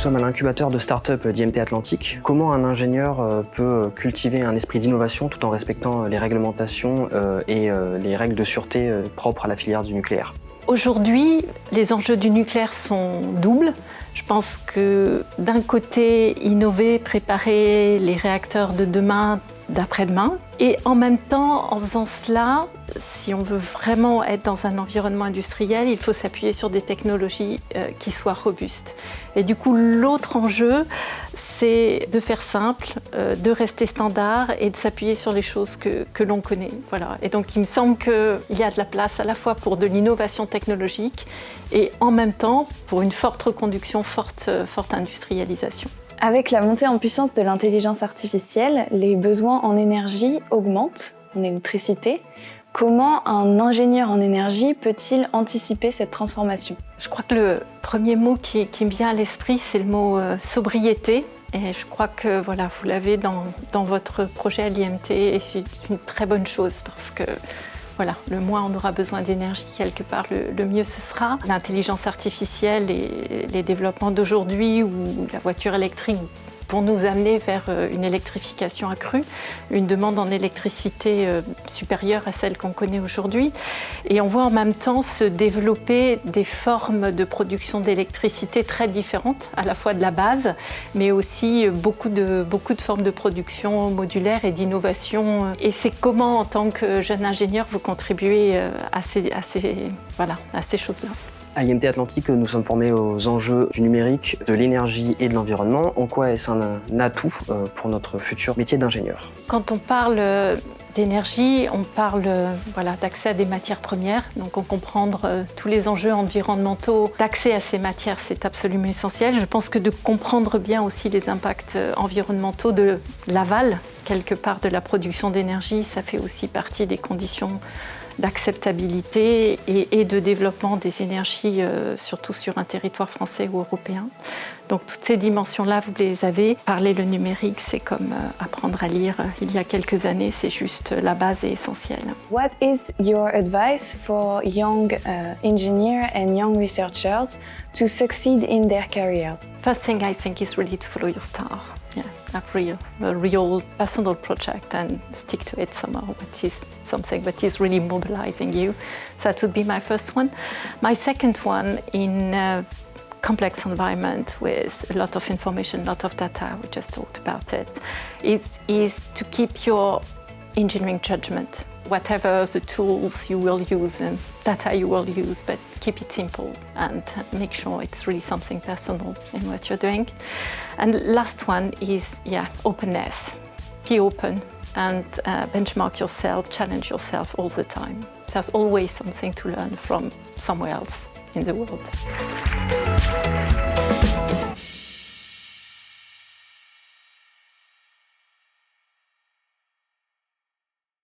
sommes à l'incubateur de start-up d'IMT Atlantique. Comment un ingénieur peut cultiver un esprit d'innovation tout en respectant les réglementations et les règles de sûreté propres à la filière du nucléaire? Aujourd'hui, les enjeux du nucléaire sont doubles. Je pense que d'un côté, innover, préparer les réacteurs de demain, d'après-demain, et en même temps, en faisant cela, si on veut vraiment être dans un environnement industriel, il faut s'appuyer sur des technologies qui soient robustes. Et du coup, l'autre enjeu, c'est de faire simple, de rester standard et de s'appuyer sur les choses que l'on connaît. Voilà. Et donc, il me semble qu'il y a de la place à la fois pour de l'innovation technologique et en même temps pour une forte reconduction, forte industrialisation. Avec la montée en puissance de l'intelligence artificielle, les besoins en énergie augmentent, en électricité. Comment un ingénieur en énergie peut-il anticiper cette transformation? Je crois que le premier mot qui me vient à l'esprit, c'est le mot sobriété. Et je crois que voilà, vous l'avez dans votre projet à l'IMT et c'est une très bonne chose parce que voilà, le moins on aura besoin d'énergie quelque part, le mieux ce sera. L'intelligence artificielle et les développements d'aujourd'hui ou la voiture électrique vont nous amener vers une électrification accrue, une demande en électricité supérieure à celle qu'on connaît aujourd'hui. Et on voit en même temps se développer des formes de production d'électricité très différentes, à la fois de la base, mais aussi beaucoup de formes de production modulaire et d'innovation. Et c'est comment, en tant que jeune ingénieur, vous contribuez à ces choses-là. À IMT Atlantique, nous sommes formés aux enjeux du numérique, de l'énergie et de l'environnement. En quoi est-ce un atout pour notre futur métier d'ingénieur? Quand on parle d'énergie, on parle d'accès à des matières premières. Donc on comprend tous les enjeux environnementaux. D'accès à ces matières, c'est absolument essentiel. Je pense que de comprendre bien aussi les impacts environnementaux de l'aval, quelque part, de la production d'énergie, ça fait aussi partie des conditions d'acceptabilité et de développement des énergies, surtout sur un territoire français ou européen. Donc toutes ces dimensions-là, vous les avez. Parler le numérique, c'est comme apprendre à lire il y a quelques années, c'est juste la base et essentielle. What is your advice for young engineers and young researchers to succeed in their careers? First thing I think is really to follow your star. Yeah, a real personal project and stick to it somehow, which is something that is really mobilizing you. So that would be my first one. My second one, in a complex environment with a lot of information, a lot of data, we just talked about it, is to keep your engineering judgment. Whatever the tools you will use and data you will use, but keep it simple and make sure it's really something personal in what you're doing. And last one is, openness. Be open and benchmark yourself, challenge yourself all the time. There's always something to learn from somewhere else in the world.